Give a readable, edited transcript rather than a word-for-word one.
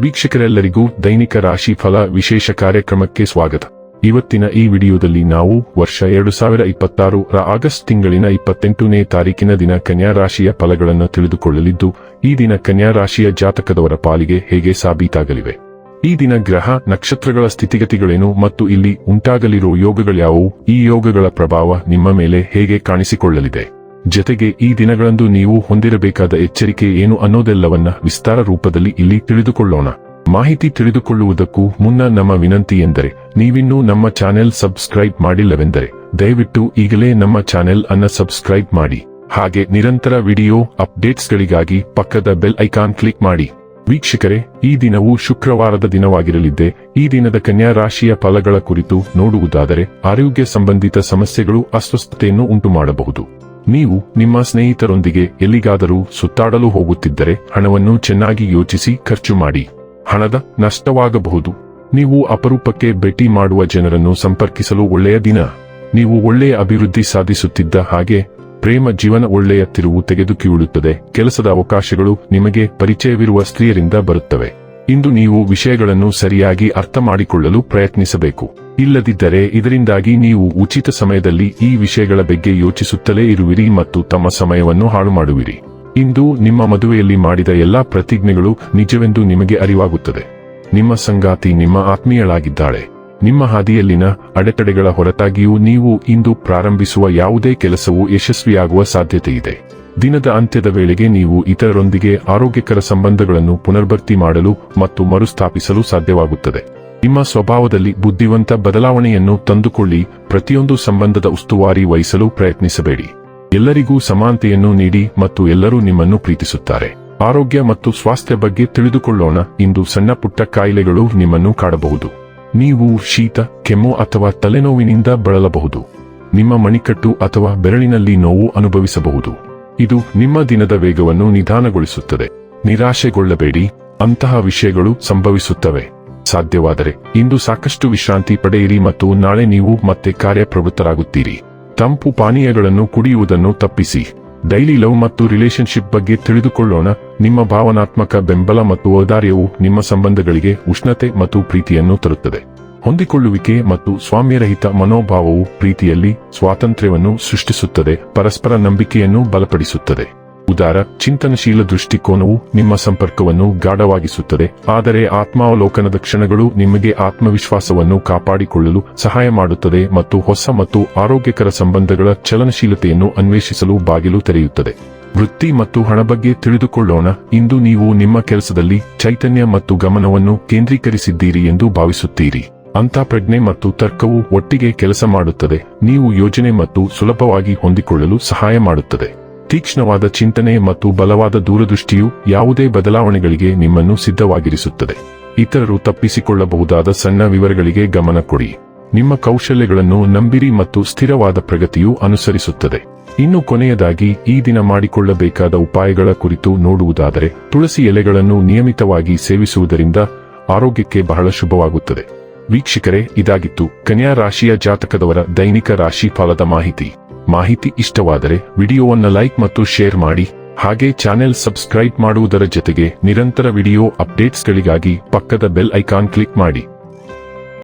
ವೀಕ್ಷಕರೆಲ್ಲರಿಗೂ ದೈನಿಕ ರಾಶಿ ಫಲ ವಿಶೇಷ ಕಾರ್ಯಕ್ರಮಕ್ಕೆ ಸ್ವಾಗತ. ಇವತ್ತಿನ ಈ ವಿಡಿಯೋದಲ್ಲಿ ನಾವು ವರ್ಷ 2026 ರ ಆಗಸ್ಟ್ ತಿಂಗಳಿನ 28ನೇ ತಾರೀಕಿನ ದಿನ ಕನ್ಯಾ ರಾಶಿಯ ಫಲಗಳನ್ನು ತಿಳಿದುಕೊಳ್ಳಲಿದ್ದು, ಈ ದಿನ ಕನ್ಯಾ ರಾಶಿಯ ಜಾತಕದವರ ಪಾಲಿಗೆ ಹೇಗೆ ಸಾಬೀತಾಗಲಿವೆ, ಈ ದಿನ ಗ್ರಹ ನಕ್ಷತ್ರಗಳ ಸ್ಥಿತಿಗತಿಗಳೇನು ಮತ್ತು ಇಲ್ಲಿ ಉಂಟಾಗಲಿರುವ ಯೋಗಗಳ್ಯಾವುವು, ಈ ಯೋಗಗಳ ಪ್ರಭಾವ ನಿಮ್ಮ ಮೇಲೆ ಹೇಗೆ ಕಾಣಿಸಿಕೊಳ್ಳಲಿದೆ, ಜತೆಗೆ ಈ ದಿನಗಳಂದು ನೀವು ಹೊಂದಿರಬೇಕಾದ ಎಚ್ಚರಿಕೆ ಏನು ಅನ್ನೋದೆಲ್ಲವನ್ನ ವಿಸ್ತಾರ ರೂಪದಲ್ಲಿ ಇಲ್ಲಿ ತಿಳಿದುಕೊಳ್ಳೋಣ. ಮಾಹಿತಿ ತಿಳಿದುಕೊಳ್ಳುವುದಕ್ಕೂ ಮುನ್ನ ನಮ್ಮ ವಿನಂತಿ ಎಂದರೆ, ನೀವಿನ್ನೂ ನಮ್ಮ ಚಾನೆಲ್ ಸಬ್ಸ್ಕ್ರೈಬ್ ಮಾಡಿಲ್ಲವೆಂದರೆ ದಯವಿಟ್ಟು ಈಗಲೇ ನಮ್ಮ ಚಾನೆಲ್ ಅನ್ನ ಸಬ್ಸ್ಕ್ರೈಬ್ ಮಾಡಿ. ಹಾಗೆ ನಿರಂತರ ವಿಡಿಯೋ ಅಪ್ಡೇಟ್ಸ್ಗಳಿಗಾಗಿ ಪಕ್ಕದ ಬೆಲ್ ಐಕಾನ್ ಕ್ಲಿಕ್ ಮಾಡಿ. ವೀಕ್ಷಕರೇ, ಈ ದಿನವು ಶುಕ್ರವಾರದ ದಿನವಾಗಿರಲಿದ್ದೆ. ಈ ದಿನದ ಕನ್ಯಾ ರಾಶಿಯ ಫಲಗಳ ಕುರಿತು ನೋಡುವುದಾದರೆ, ಆರೋಗ್ಯ ಸಂಬಂಧಿತ ಸಮಸ್ಯೆಗಳು ಅಸ್ವಸ್ಥತೆಯನ್ನು ಉಂಟುಮಾಡಬಹುದು. ನೀವು ನಿಮ್ಮ ಸ್ನೇಹಿತರೊಂದಿಗೆ ಎಲ್ಲಿಗಾದರೂ ಸುತ್ತಾಡಲು ಹೋಗುತ್ತಿದ್ದರೆ ಹಣವನ್ನು ಚೆನ್ನಾಗಿ ಯೋಚಿಸಿ ಖರ್ಚು ಮಾಡಿ. ಹಣದ ನಷ್ಟವಾಗಬಹುದು. ನೀವು ಅಪರೂಪಕ್ಕೆ ಭೇಟಿ ಮಾಡುವ ಜನರನ್ನು ಸಂಪರ್ಕಿಸಲು ಒಳ್ಳೆಯ ದಿನ. ನೀವು ಒಳ್ಳೆಯ ಅಭಿವೃದ್ಧಿ ಸಾಧಿಸುತ್ತಿದ್ದ ಹಾಗೆ ಪ್ರೇಮ ಜೀವನ ಒಳ್ಳೆಯ ತಿರುವು ತೆಗೆದುಕೊಳ್ಳುತ್ತದೆ. ಕೆಲಸದ ಅವಕಾಶಗಳು ನಿಮಗೆ ಪರಿಚಯವಿರುವ ಸ್ತ್ರೀಯರಿಂದ ಬರುತ್ತವೆ. ಇಂದು ನೀವು ವಿಷಯಗಳನ್ನು ಸರಿಯಾಗಿ ಅರ್ಥ ಮಾಡಿಕೊಳ್ಳಲು ಪ್ರಯತ್ನಿಸಬೇಕು. ಇಲ್ಲದಿದ್ದರೆ ಇದರಿಂದಾಗಿ ನೀವು ಉಚಿತ ಸಮಯದಲ್ಲಿ ಈ ವಿಷಯಗಳ ಬಗ್ಗೆ ಯೋಚಿಸುತ್ತಲೇ ಇರುವಿರಿ ಮತ್ತು ತಮ್ಮ ಸಮಯವನ್ನು ಹಾಳು ಮಾಡುವಿರಿ. ಇಂದು ನಿಮ್ಮ ಮದುವೆಯಲ್ಲಿ ಮಾಡಿದ ಎಲ್ಲಾ ಪ್ರತಿಜ್ಞೆಗಳು ನಿಜವೆಂದು ನಿಮಗೆ ಅರಿವಾಗುತ್ತದೆ. ನಿಮ್ಮ ಸಂಗಾತಿ ನಿಮ್ಮ ಆತ್ಮೀಯಳಾಗಿದ್ದಾಳೆ. ನಿಮ್ಮ ಹಾದಿಯಲ್ಲಿನ ಅಡೆತಡೆಗಳ ಹೊರತಾಗಿಯೂ ನೀವು ಇಂದು ಪ್ರಾರಂಭಿಸುವ ಯಾವುದೇ ಕೆಲಸವು ಯಶಸ್ವಿಯಾಗುವ ಸಾಧ್ಯತೆಯಿದೆ. ದಿನದ ಅಂತ್ಯದ ವೇಳೆಗೆ ನೀವು ಇತರರೊಂದಿಗೆ ಆರೋಗ್ಯಕರ ಸಂಬಂಧಗಳನ್ನು ಪುನರ್ಭರ್ತಿ ಮಾಡಲು ಮತ್ತು ಮರುಸ್ಥಾಪಿಸಲು ಸಾಧ್ಯವಾಗುತ್ತದೆ. ನಿಮ್ಮ ಸ್ವಭಾವದಲ್ಲಿ ಬುದ್ಧಿವಂತ ಬದಲಾವಣೆಯನ್ನು ತಂದುಕೊಳ್ಳಿ. ಪ್ರತಿಯೊಂದು ಸಂಬಂಧದ ಉಸ್ತುವಾರಿ ವಹಿಸಲು ಪ್ರಯತ್ನಿಸಬೇಡಿ. ಎಲ್ಲರಿಗೂ ಸಮಾನತೆಯನ್ನು ನೀಡಿ ಮತ್ತು ಎಲ್ಲರೂ ನಿಮ್ಮನ್ನು ಪ್ರೀತಿಸುತ್ತಾರೆ. ಆರೋಗ್ಯ ಮತ್ತು ಸ್ವಾಸ್ಥ್ಯ ಬಗ್ಗೆ ತಿಳಿದುಕೊಳ್ಳೋಣ. ಇಂದು ಸಣ್ಣ ಪುಟ್ಟ ಕಾಯಿಲೆಗಳು ನಿಮ್ಮನ್ನು ಕಾಡಬಹುದು. ನೀವು ಶೀತ, ಕೆಮ್ಮು ಅಥವಾ ತಲೆನೋವಿನಿಂದ ಬಳಲಬಹುದು. ನಿಮ್ಮ ಮಣಿಕಟ್ಟು ಅಥವಾ ಬೆರಳಿನಲ್ಲಿ ನೋವು ಅನುಭವಿಸಬಹುದು. ಇದು ನಿಮ್ಮ ದಿನದ ವೇಗವನ್ನು ನಿಧಾನಗೊಳಿಸುತ್ತದೆ. ನಿರಾಶೆಗೊಳ್ಳಬೇಡಿ, ಅಂತಹ ವಿಷಯಗಳು ಸಂಭವಿಸುತ್ತವೆ. ಸಾಧ್ಯವಾದರೆ ಇಂದು ಸಾಕಷ್ಟು ವಿಶ್ರಾಂತಿ ಪಡೆಯಿರಿ ಮತ್ತು ನಾಳೆ ನೀವು ಮತ್ತೆ ಕಾರ್ಯಪ್ರವೃತ್ತರಾಗುತ್ತೀರಿ. ತಂಪು ಪಾನೀಯಗಳನ್ನು ಕುಡಿಯುವುದನ್ನು ತಪ್ಪಿಸಿ. ಡೈಲಿ ಲವ್ ಮತ್ತು ರಿಲೇಶನ್ಶಿಪ್ ಬಗ್ಗೆ ತಿಳಿದುಕೊಳ್ಳೋಣ. ನಿಮ್ಮ ಭಾವನಾತ್ಮಕ ಬೆಂಬಲ ಮತ್ತು ಔದಾರ್ಯವು ನಿಮ್ಮ ಸಂಬಂಧಗಳಿಗೆ ಉಷ್ಣತೆ ಮತ್ತು ಪ್ರೀತಿಯನ್ನು ತರುತ್ತದೆ. ಹೊಂದಿಕೊಳ್ಳುವಿಕೆ ಮತ್ತು ಸ್ವಾಮ್ಯರಹಿತ ಮನೋಭಾವವು ಪ್ರೀತಿಯಲ್ಲಿ ಸ್ವಾತಂತ್ರ್ಯವನ್ನು ಸೃಷ್ಟಿಸುತ್ತದೆ, ಪರಸ್ಪರ ನಂಬಿಕೆಯನ್ನು ಬಲಪಡಿಸುತ್ತದೆ. ಉದಾರ ಚಿಂತನಶೀಲ ದೃಷ್ಟಿಕೋನವು ನಿಮ್ಮ ಸಂಪರ್ಕವನ್ನು ಗಾಢವಾಗಿಸುತ್ತದೆ, ಆದರೆ ಆತ್ಮಾವಲೋಕನದ ಕ್ಷಣಗಳು ನಿಮಗೆ ಆತ್ಮವಿಶ್ವಾಸವನ್ನು ಕಾಪಾಡಿಕೊಳ್ಳಲು ಸಹಾಯ ಮಾಡುತ್ತದೆ ಮತ್ತು ಹೊಸ ಮತ್ತು ಆರೋಗ್ಯಕರ ಸಂಬಂಧಗಳ ಚಲನಶೀಲತೆಯನ್ನು ಅನ್ವೇಷಿಸಲು ಬಾಗಿಲು ತೆರೆಯುತ್ತದೆ. ವೃತ್ತಿ ಮತ್ತು ಹಣ ಬಗ್ಗೆ ತಿಳಿದುಕೊಳ್ಳೋಣ. ಇಂದು ನೀವು ನಿಮ್ಮ ಕೆಲಸದಲ್ಲಿ ಚೈತನ್ಯ ಮತ್ತು ಗಮನವನ್ನು ಕೇಂದ್ರೀಕರಿಸಿದ್ದೀರಿ ಎಂದು ಭಾವಿಸುತ್ತೀರಿ. ಅಂತಃಪ್ರಜ್ಞೆ ಮತ್ತು ತರ್ಕವು ಒಟ್ಟಿಗೆ ಕೆಲಸ ಮಾಡುತ್ತದೆ. ನೀವು ಯೋಜನೆ ಮತ್ತು ಸುಲಭವಾಗಿ ಹೊಂದಿಕೊಳ್ಳಲು ಸಹಾಯ ಮಾಡುತ್ತದೆ. ತೀಕ್ಷ್ಣವಾದ ಚಿಂತನೆ ಮತ್ತು ಬಲವಾದ ದೂರದೃಷ್ಟಿಯು ಯಾವುದೇ ಬದಲಾವಣೆಗಳಿಗೆ ನಿಮ್ಮನ್ನು ಸಿದ್ಧವಾಗಿರಿಸುತ್ತದೆ. ಇತರರು ತಪ್ಪಿಸಿಕೊಳ್ಳಬಹುದಾದ ಸಣ್ಣ ವಿವರಗಳಿಗೆ ಗಮನ ಕೊಡಿ. ನಿಮ್ಮ ಕೌಶಲ್ಯಗಳನ್ನು ನಂಬಿರಿ ಮತ್ತು ಸ್ಥಿರವಾದ ಪ್ರಗತಿಯು ಅನುಸರಿಸುತ್ತದೆ. ಇನ್ನು ಕೊನೆಯದಾಗಿ ಈ ದಿನ ಮಾಡಿಕೊಳ್ಳಬೇಕಾದ ಉಪಾಯಗಳ ಕುರಿತು ನೋಡುವುದಾದರೆ, ತುಳಸಿ ಎಲೆಗಳನ್ನು ನಿಯಮಿತವಾಗಿ ಸೇವಿಸುವುದರಿಂದ ಆರೋಗ್ಯಕ್ಕೆ ಬಹಳ ಶುಭವಾಗುತ್ತದೆ. ವೀಕ್ಷಕರೇ, ಇದಾಗಿತ್ತು ಕನ್ಯಾ ರಾಶಿಯ ಜಾತಕದವರ ದೈನಿಕ ರಾಶಿ ಫಲದ ಮಾಹಿತಿ ಇಷ್ಟವಾದರೆ ವಿಡಿಯೋವನ್ನು ಲೈಕ್ ಮತ್ತು ಶೇರ್ ಮಾಡಿ. ಹಾಗೆ ಚಾನೆಲ್ ಸಬ್ಸ್ಕ್ರೈಬ್ ಮಾಡುವುದರ ಜೊತೆಗೆ ನಿರಂತರ ವಿಡಿಯೋ ಅಪ್ಡೇಟ್ಸ್ಗಳಿಗಾಗಿ ಪಕ್ಕದ ಬೆಲ್ ಐಕಾನ್ ಕ್ಲಿಕ್ ಮಾಡಿ.